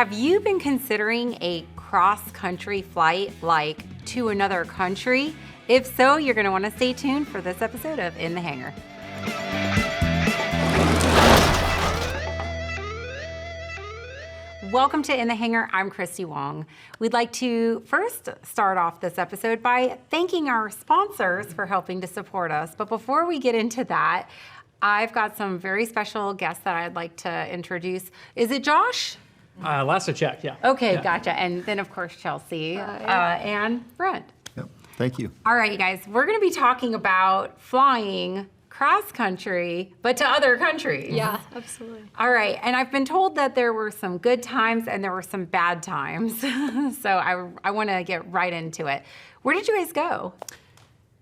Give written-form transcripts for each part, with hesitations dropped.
Have you been considering a cross-country flight, like to another country? If so, you're going to want to stay tuned for this episode of In the Hangar. Welcome to In the Hangar. I'm Christy Wong. We'd like to first start off this episode by thanking our sponsors for helping to support us. But before we get into that, I've got some very special guests that I'd like to introduce. Is it Josh? Last I checked, yeah. Okay, yeah. Gotcha. And then, of course, Chelsea and Brent. Yep. Thank you. All right, you guys, we're going to be talking about flying cross-country, but to other countries. Yeah, absolutely. All right, and I've been told that there were some good times and there were some bad times. So I want to get right into it. Where did you guys go?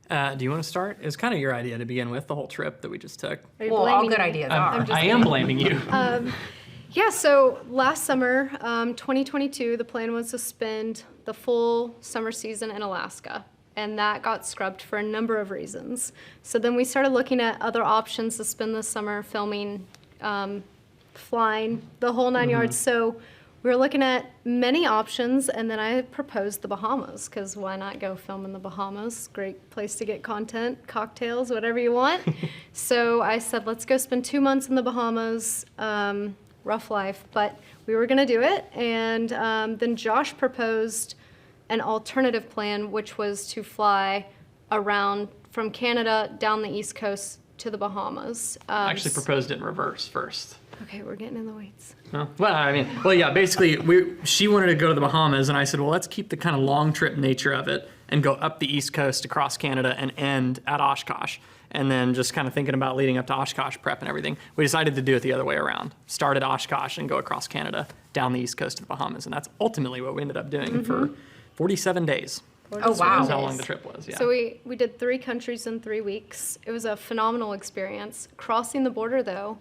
Do you want to start? It was kind of your idea to begin with, the whole trip that we just took. Well, all good ideas are. I am blaming you. Yeah, so last summer, 2022, the plan was to spend the full summer season in Alaska. And that got scrubbed for a number of reasons. So then we started looking at other options to spend the summer filming, flying, the whole 9 yards. So we were looking at many options, and then I proposed the Bahamas, because why not go film in the Bahamas? Great place to get content, cocktails, whatever you want. So I said, let's go spend 2 months in the Bahamas. Rough life, but we were gonna do it. And then Josh proposed an alternative plan, which was to fly around from Canada down the East Coast to the Bahamas. I actually proposed it in reverse first. Okay, we're getting in the weeds. Well, yeah, basically, she wanted to go to the Bahamas, and I said, well, let's keep the kind of long trip nature of it and go up the East Coast across Canada and end at Oshkosh. And then just kind of thinking about leading up to Oshkosh prep and everything, we decided to do it the other way around. Start at Oshkosh and go across Canada, down the East Coast to the Bahamas. And that's ultimately what we ended up doing for 47 days. Oh, wow. That's how long the trip was, yeah. So we did 3 countries in 3 weeks. It was a phenomenal experience. Crossing the border, though,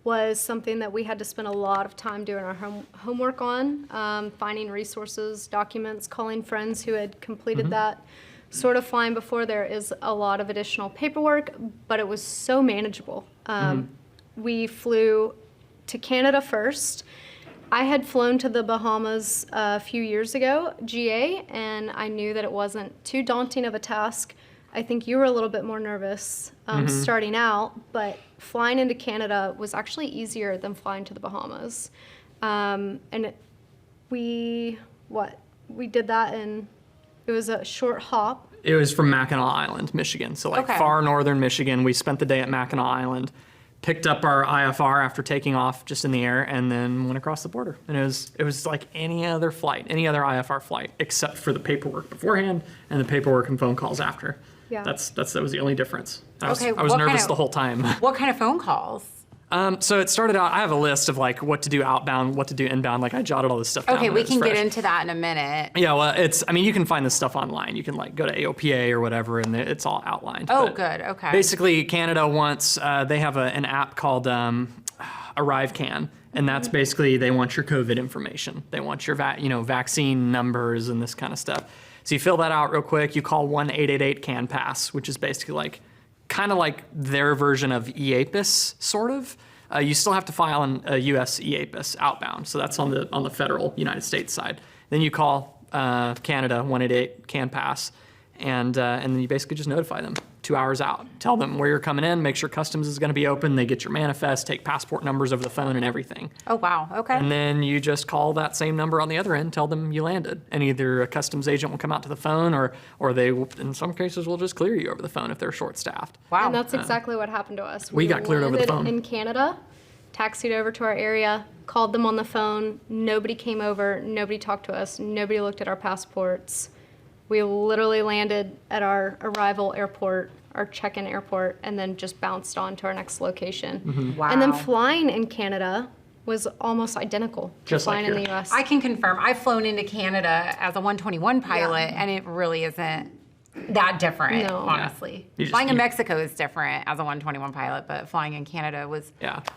was something that we had to spend a lot of time doing our homework on, finding resources, documents, calling friends who had completed that sort of flying before. There is a lot of additional paperwork, but it was so manageable. We flew to Canada first. I had flown to the Bahamas a few years ago, GA, and I knew that it wasn't too daunting of a task. I think you were a little bit more nervous starting out, but flying into Canada was actually easier than flying to the Bahamas. We did that in, it was a short hop. It was from Mackinac Island, Michigan. So far northern Michigan. We spent the day at Mackinac Island, picked up our IFR after taking off just in the air, and then went across the border. And it was like any other flight, any other IFR flight, except for the paperwork beforehand and the paperwork and phone calls after. Yeah. That was the only difference. I was what nervous the whole time. What kind of phone calls? So it started out, I have a list of like what to do outbound, what to do inbound. Like I jotted all this stuff down. Okay, we can get into that in a minute. Yeah, well, you can find this stuff online. You can like go to AOPA or whatever, and it's all outlined. Oh, But good, okay. Basically, Canada wants, they have an app called ArriveCan, and that's basically, they want your COVID information. They want your vaccine numbers and this kind of stuff. So you fill that out real quick. You call 1-888-CAN-PASS, which is basically like, kind of like their version of EAPIS, sort of. You still have to file a U.S. EAPIS outbound, so that's on the federal United States side. Then you call Canada 1-888-CAN-PASS, and then you basically just notify them 2 hours out. Tell them where you're coming in, make sure customs is going to be open, they get your manifest, take passport numbers over the phone and everything. Oh, wow, okay. And then you just call that same number on the other end, tell them you landed. And either a customs agent will come out to the phone or they, in some cases, will just clear you over the phone if they're short-staffed. Wow. And that's exactly what happened to us. We got cleared over the phone. In Canada, taxied over to our area, called them on the phone. Nobody came over, nobody talked to us, nobody looked at our passports. We literally landed at our arrival airport, our check-in airport, and then just bounced on to our next location. Wow. And then flying in Canada was almost identical to Just flying like in the here. U.S. I can confirm. I've flown into Canada as a 121 pilot, and it really isn't that different, No. honestly. Yeah. Flying in Mexico is different as a 121 pilot, but flying in Canada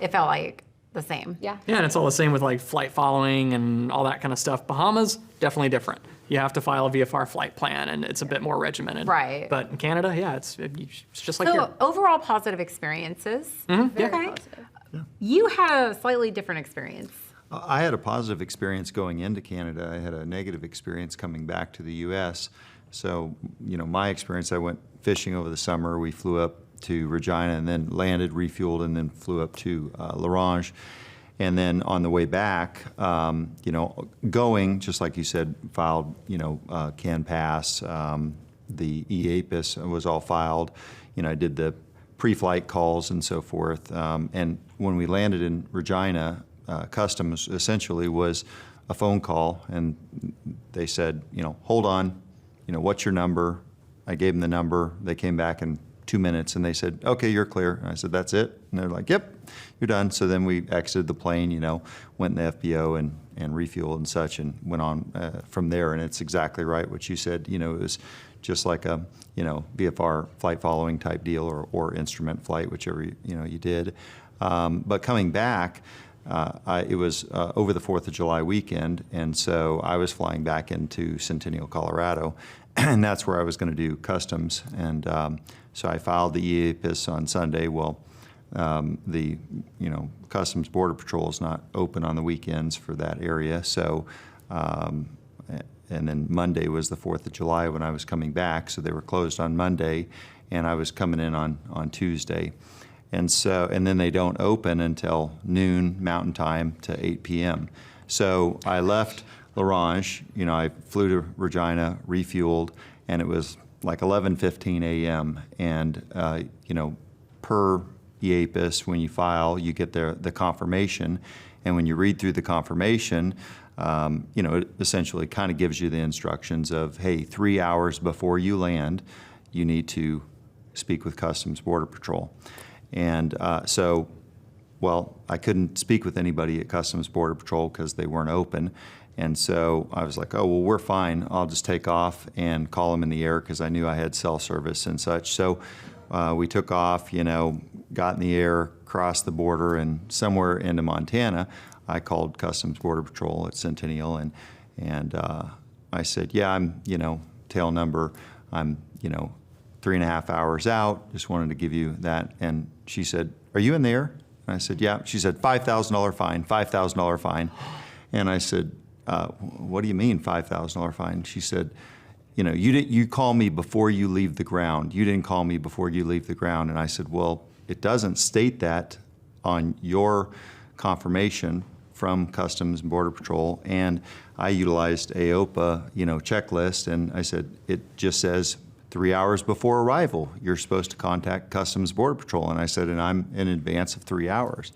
it felt like the same. Yeah. Yeah, and it's all the same with like flight following and all that kind of stuff. Bahamas, definitely different. You have to file a VFR flight plan, and it's a bit more regimented. Right. But in Canada, yeah, it's just like So here. overall positive experiences. Very Okay. positive. You had a slightly different experience. I had a positive experience going into Canada. I had a negative experience coming back to the U.S. So, my experience, I went fishing over the summer. We flew up to Regina and then landed, refueled, and then flew up to L'Orange. And then on the way back, going, just like you said, filed, CAN Pass, the EAPIS was all filed. I did the pre-flight calls and so forth. And when we landed in Regina, Customs essentially was a phone call, and they said, hold on, what's your number? I gave them the number. They came back in 2 minutes, and they said, okay, you're clear. And I said, that's it? And they're like, yep, you're done. So then we exited the plane, went in the FBO and refueled and such, and went on from there. And it's exactly right what you said. It was just like a, VFR flight following type deal or instrument flight, whichever, you did. But coming back, it was over the 4th of July weekend, and so I was flying back into Centennial, Colorado, and that's where I was going to do customs. And so I filed the EAPIS on Sunday. Well, the Customs Border Patrol is not open on the weekends for that area. So, and then Monday was the 4th of July when I was coming back, so they were closed on Monday, and I was coming in on Tuesday. And then they don't open until noon Mountain Time to 8 p.m. So I left L'Orange, I flew to Regina, refueled, and it was like 11:15 a.m. And, per EAPIS, when you file, you get the confirmation. And when you read through the confirmation, it essentially kind of gives you the instructions of, hey, 3 hours before you land, you need to speak with Customs Border Patrol. And I couldn't speak with anybody at Customs Border Patrol because they weren't open. And so I was like, oh, well, we're fine. I'll just take off and call them in the air because I knew I had cell service and such. So we took off, got in the air, crossed the border, and somewhere into Montana, I called Customs Border Patrol at Centennial, and I said, yeah, I'm, tail number, I'm, 3.5 hours out, just wanted to give you that. And she said, are you in the air? And I said, yeah. She said, $5,000 fine, $5,000 fine. And I said, what do you mean $5,000 fine? She said, you call me before you leave the ground. You didn't call me before you leave the ground. And I said, well, it doesn't state that on your confirmation from Customs and Border Patrol. And I utilized AOPA, checklist. And I said, it just says 3 hours before arrival, you're supposed to contact Customs Border Patrol. And I said, and I'm in advance of 3 hours.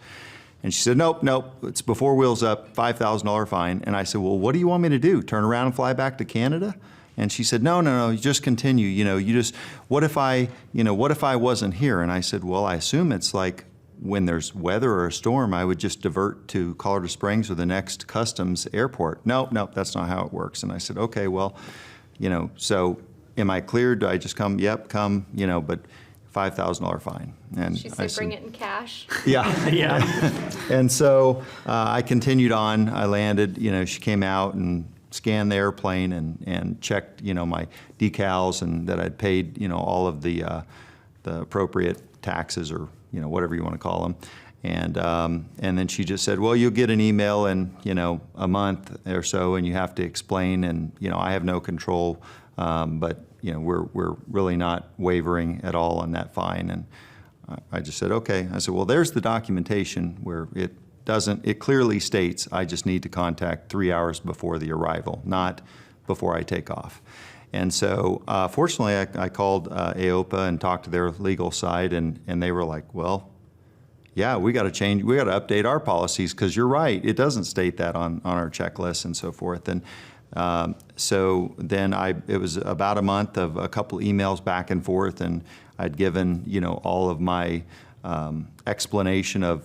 And she said, nope, it's before wheels up, $5,000 fine. And I said, well, what do you want me to do? Turn around and fly back to Canada? And she said, no, you just continue. What if I wasn't here? And I said, well, I assume it's like when there's weather or a storm, I would just divert to Colorado Springs or the next customs airport. No, that's not how it works. And I said, okay, well, so am I cleared? Do I just come? Yep, come, but $5,000 fine. And She said, bring it in cash. Yeah. Yeah. And so I continued on. I landed, she came out and scanned the airplane and checked, my decals and that I'd paid, all of the appropriate taxes or, whatever you want to call them. And then she just said, well, you'll get an email in, a month or so, and you have to explain. And, I have no control, but, we're really not wavering at all on that fine. And I just said, okay. I said, well, there's the documentation where it clearly states I just need to contact 3 hours before the arrival, not before I take off. And so fortunately, I called AOPA and talked to their legal side, and they were like, well, yeah, we got to update our policies because you're right. It doesn't state that on our checklist and so forth. And so then it was about a month of a couple emails back and forth, and I'd given, all of my explanation of,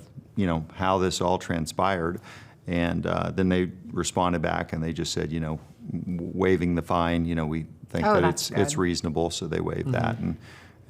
how this all transpired. And then they responded back and they just said, waiving the fine, we think that it's reasonable. So they waived that.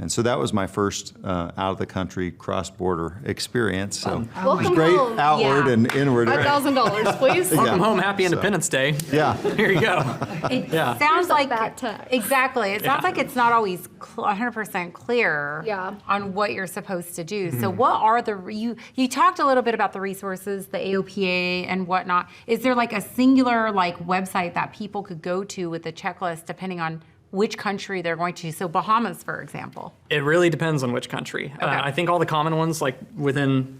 And so that was my first out-of-the-country cross-border experience. So it was Welcome great home. outward Yeah. and inward. $5,000, please. Yeah. Welcome home, happy Independence Day. Yeah. Here you go. It Yeah. sounds like that tax. exactly. It sounds Yeah. like it's not always 100% clear Yeah. on what you're supposed to do. So, what are you talked a little bit about the resources, the AOPA and whatnot. Is there like a singular like website that people could go to with a checklist depending on which country they're going to? So, Bahamas, for example. It really depends on which country. I think all the common ones, like within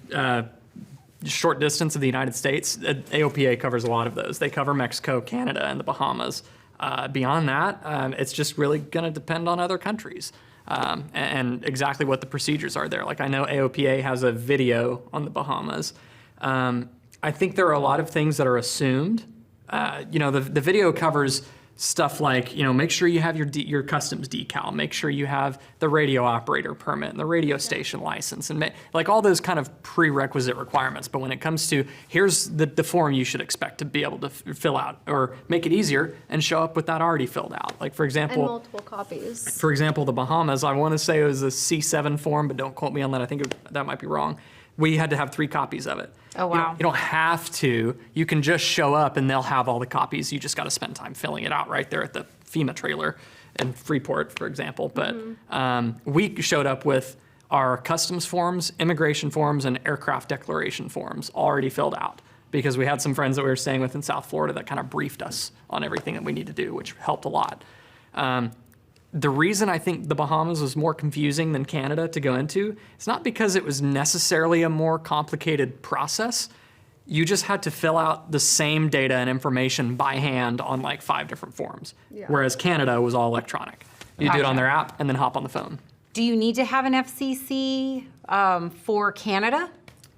short distance of the United States, AOPA covers a lot of those. They cover Mexico, Canada, and the Bahamas. Beyond that, it's just really going to depend on other countries and exactly what the procedures are there. Like I know AOPA has a video on the Bahamas. I think there are a lot of things that are assumed. The video covers stuff like, make sure you have your customs decal, make sure you have the radio operator permit and the radio station license, and like all those kind of prerequisite requirements. But when it comes to, here's the form you should expect to be able to fill out, or make it easier and show up with that already filled out. Like for And example, multiple copies. for example, the Bahamas, I want to say it was a C7 form, but don't quote me on that. I think that might be wrong. We had to have 3 copies of it. Oh, wow. You don't have to. You can just show up and they'll have all the copies. You just got to spend time filling it out right there at the FEMA trailer in Freeport, for example. But we showed up with our customs forms, immigration forms, and aircraft declaration forms already filled out, because we had some friends that we were staying with in South Florida that kind of briefed us on everything that we need to do, which helped a lot. The reason I think the Bahamas was more confusing than Canada to go into, it's not because it was necessarily a more complicated process. You just had to fill out the same data and information by hand on like 5 different forms. Yeah. Whereas Canada was all electronic. You do it on Gotcha. their app and then hop on the phone. Do you need to have an FCC for Canada?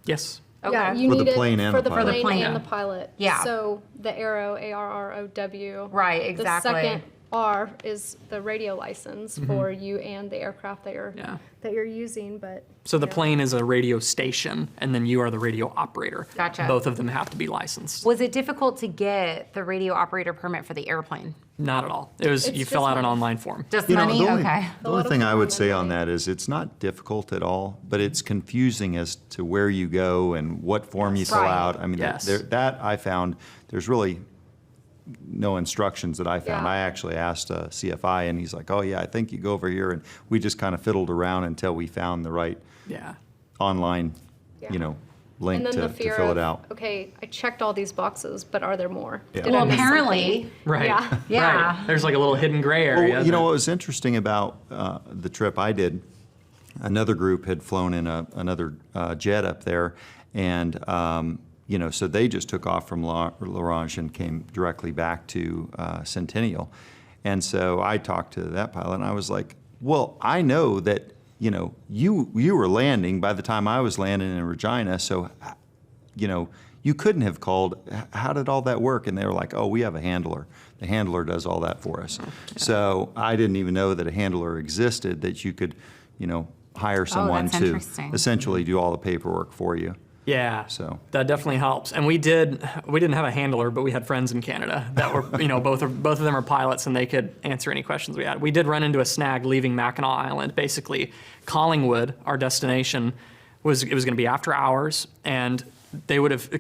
Yes. Okay. Yeah, you For the need plane it and for the the pilot. plane plane. and the pilot. Yeah. So the arrow, ARROW. Right, exactly. The second R is the radio license for you and the aircraft that you're Yeah. using. But So the yeah. plane is a radio station and then you are the radio operator. Gotcha. Both of them have to be licensed. Was it difficult to get the radio operator permit for the airplane? Not at all. It was, It's you fill just out an money. online form. Just You know, money? the only, Okay. the A lot only of thing I would time say and on money. that is it's not difficult at all, but it's confusing as to where you go and what form you fill Right. out. I mean, Yes. that I found, there's really no instructions that I found. Yeah. I actually asked CFI, and he's like, oh, yeah, I think you go over here. And we just kind of fiddled around until we found the right Yeah. online, Yeah. link and then to the fear fill of, it out. okay, I checked all these boxes, but are there more? Yeah. Did Well, I miss apparently. something? Right. Yeah. Yeah. Right. There's like a little hidden gray area. Well, you know what was interesting about the trip I did? Another group had flown in another jet up there, and so they just took off from L'Orange and came directly back to Centennial. And so I talked to that pilot, and I was like, "Well, I know that you were landing by the time I was landing in Regina, so you couldn't have called. How did all that work?" And they were like, "Oh, we have a handler. The handler does all that for us." So I didn't even know that a handler existed, that you could, hire someone that's to interesting. essentially do all the paperwork for you. Yeah. So. That definitely helps. And we didn't have a handler, but we had friends in Canada that were, both of them are pilots and they could answer any questions we had. We did run into a snag leaving Mackinac Island. Basically, Collingwood, our destination, it was going to be after hours, and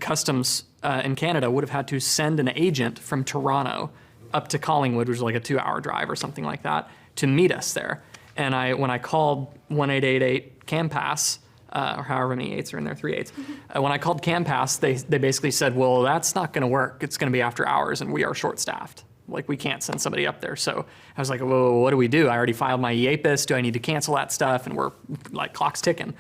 Customs in Canada would have had to send an agent from Toronto up to Collingwood, which was like a 2-hour drive or something like that, to meet us there. And when I called 1888 CAMPAS, or however many 8s are in there, 3 8s. When I called CAMPAS, they basically said, well, that's not going to work. It's going to be after hours, and we are short-staffed. Like, we can't send somebody up there. So I was like, well, what do we do? I already filed my EAPIS. Do I need to cancel that stuff? And we're like, clock's ticking.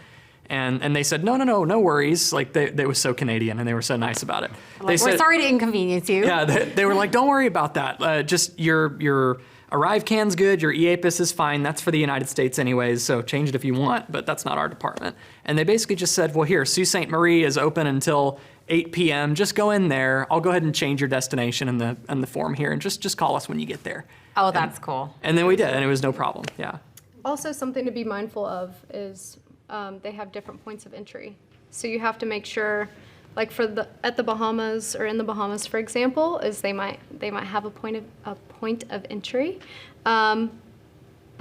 And they said, no worries. Like, they were so Canadian, and they were so nice about it. Like, we're sorry to inconvenience you. Yeah, they were like, don't worry about that. Just your Arrive can's good, your EAPIS is fine. That's for the United States anyways, so change it if you want, but that's not our department. And they basically just said, well, here, Sault Ste. Marie is open until 8 p.m. Just go in there. I'll go ahead and change your destination in the form here, and just call us when you get there. Oh, that's cool. And then we did, and it was no problem. Yeah. Also, something to be mindful of is they have different points of entry. So you have to make sure, like at the Bahamas or in the Bahamas, for example, is they might have a point of entry, but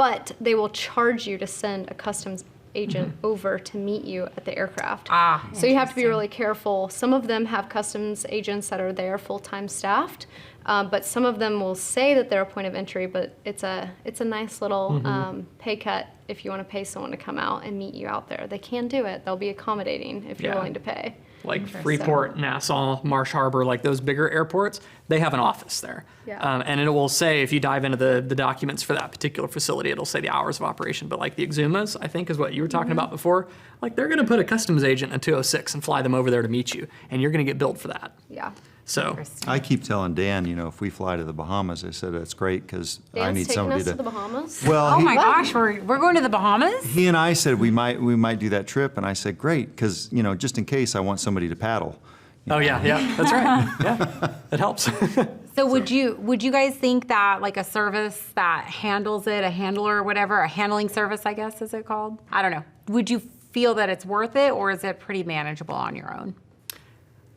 but they will charge you to send a customs agent over to meet you at the aircraft. So you have to be really careful. Some of them have customs agents that are there full-time staffed, but some of them will say that they're a point of entry, but it's a nice little pay cut if you want to pay someone to come out and meet you out there. They can do it. They'll be accommodating if you're willing to pay. Like Freeport, Nassau, Marsh Harbor, like those bigger airports, they have an office there. And it will say, if you dive into the documents for that particular facility, it'll say the hours of operation. But like the Exumas, I think is what you were talking about before, like they're going to put a customs agent in 206 and fly them over there to meet you. And you're going to get billed for that. Yeah. So I keep telling Dan, if we fly to the Bahamas, I said, that's great because I need Dan's taking somebody us to the Bahamas? Well, Oh my gosh, we're going to the Bahamas? he and I said we might do that trip, and I said, great, because, just in case I want somebody to paddle. oh yeah, that's right. Yeah, it helps. So would you guys think that like a service that handles it, a handler or whatever, a handling service, I guess, is it called? I don't know. Would you feel that it's worth it, or is it pretty manageable on your own?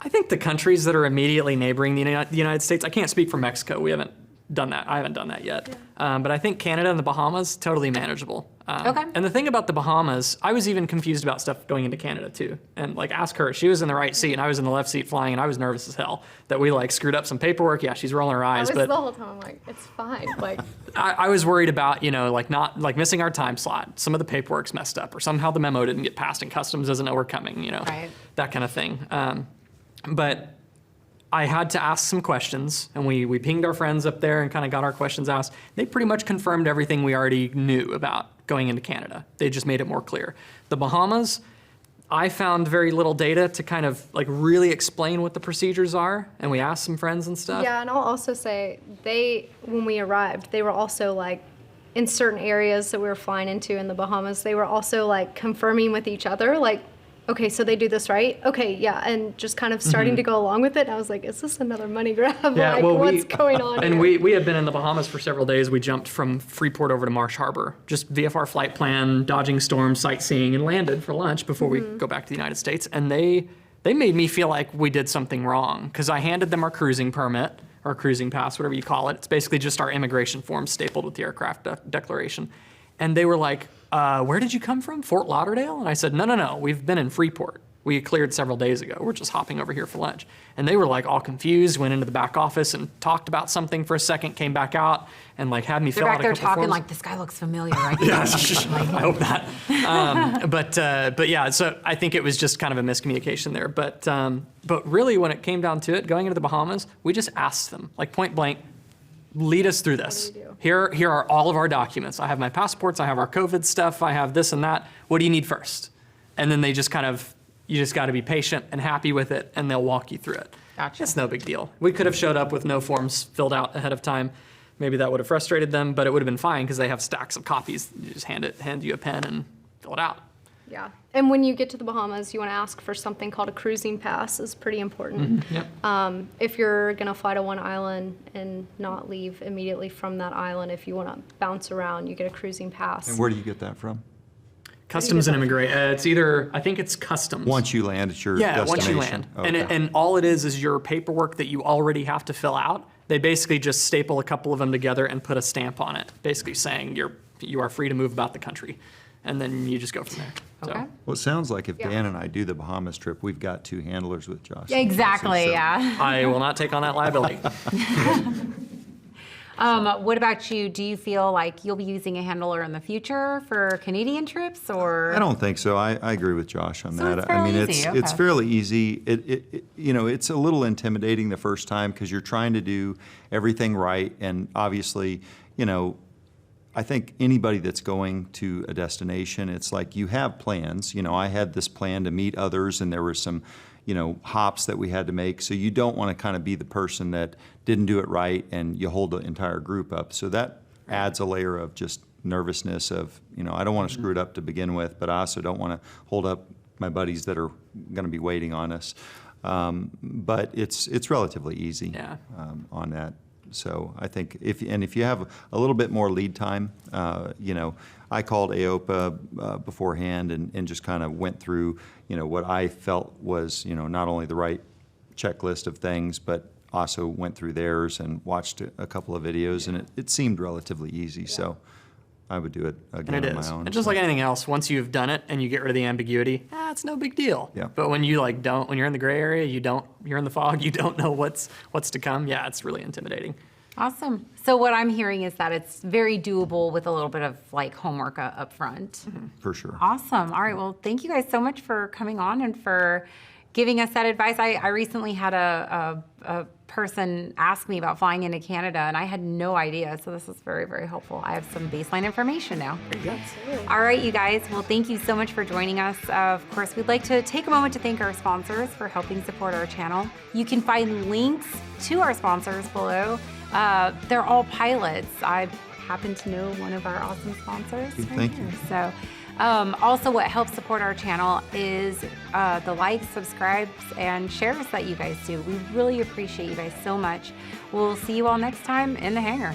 I think the countries that are immediately neighboring the United States, I can't speak for Mexico. We haven't done that. I haven't done that yet. But I think Canada and the Bahamas, totally manageable. Okay. And the thing about the Bahamas, I was even confused about stuff going into Canada too. And like ask her, she was in the right seat and I was in the left seat flying and I was nervous as hell that we like screwed up some paperwork. Yeah, she's rolling her eyes. But the whole time I'm like, it's fine. Like, I was worried about, not missing our time slot. Some of the paperwork's messed up or somehow the memo didn't get passed and customs doesn't know we're coming, Right. that kind of thing. But I had to ask some questions, and we pinged our friends up there and kind of got our questions asked. They pretty much confirmed everything we already knew about going into Canada. They just made it more clear. The Bahamas, I found very little data to kind of like really explain what the procedures are, and we asked some friends and stuff. yeah, and I'll also say when we arrived, they were also like, in certain areas that we were flying into in the Bahamas, they were also like confirming with each other, like, okay, so they do this right? Okay, yeah, and just kind of starting to go along with it. I was like, is this another money grab? Yeah, like, well, what's going on And here? we had been in the Bahamas for several days. We jumped from Freeport over to Marsh Harbor, just VFR flight plan, dodging storms, sightseeing, and landed for lunch before we go back to the United States. And they made me feel like we did something wrong because I handed them our cruising permit, or cruising pass, whatever you call it. It's basically just our immigration form stapled with the aircraft declaration. And they were like, where did you come from? Fort Lauderdale? And I said, no, we've been in Freeport. We cleared several days ago. We're just hopping over here for lunch. And they were like all confused, went into the back office and talked about something for a second, came back out and like had me They're fill back out a there couple talking forms. like, this guy looks familiar, right? Yeah, I hope not. But yeah, so I think it was just kind of a miscommunication there. But really, when it came down to it, going into the Bahamas, we just asked them, like point blank, lead us through this. What do we do? Here are all of our documents. I have my passports, I have our COVID stuff, I have this and that. What do you need first? And then they just kind of, you just got to be patient and happy with it, and they'll walk you through it. Gotcha. It's no big deal. We could have showed up with no forms filled out ahead of time. Maybe that would have frustrated them, but it would have been fine because they have stacks of copies. You just hand you a pen and fill it out. Yeah, and when you get to the Bahamas, you want to ask for something called a cruising pass. Is pretty important. Yep. If you're going to fly to one island and not leave immediately from that island, if you want to bounce around, you get a cruising pass. And where do you get that from? Customs and immigration. It's either, I think it's customs. Once you land at your Yeah, destination. once you land. Okay. And all it is your paperwork that you already have to fill out. They basically just staple a couple of them together and put a stamp on it, basically saying you are free to move about the country. And then you just go from there. So, Okay. Well, it sounds like if Yeah. Dan and I do the Bahamas trip, we've got two handlers with Josh. Exactly, So- yeah. I will not take on that liability. What about you? Do you feel like you'll be using a handler in the future for Canadian trips, or? I don't think so. I agree with Josh on So that. it's I mean, fairly it's easy, it's okay. fairly easy. It's a little intimidating the first time because you're trying to do everything right, and obviously, I think anybody that's going to a destination, it's like you have plans. I had this plan to meet others, and there were some, hops that we had to make. So you don't want to kind of be the person that didn't do it right, and you hold the entire group up. So that adds a layer of just nervousness of, I don't want to screw it up to begin with, but I also don't want to hold up my buddies that are going to be waiting on us. But it's relatively easy Yeah. on that. So I think if you have a little bit more lead time, I called AOPA beforehand and just kind of went through, what I felt was, not only the right checklist of things, but also went through theirs and watched a couple of videos, and it seemed relatively easy. So I would do it And again it on is. my own. And just like anything else, once you've done it and you get rid of the ambiguity, it's no big deal. Yeah. But when you like don't, when you're in the gray area, you're in the fog, you don't know what's to come. Yeah, it's really intimidating. Awesome. So what I'm hearing is that it's very doable with a little bit of like homework up front. For sure. Awesome. All right. Well, thank you guys so much for coming on and for giving us that advice. I recently had a person ask me about flying into Canada, and I had no idea. So this is very, very helpful. I have some baseline information now. All right, you guys. Well, thank you so much for joining us. Of course, we'd like to take a moment to thank our sponsors for helping support our channel. You can find links to our sponsors below. They're all pilots. I happen to know one of our awesome sponsors. Thank you. So, also what helps support our channel is the likes, subscribes, and shares that you guys do. We really appreciate you guys so much. We'll see you all next time in the hangar.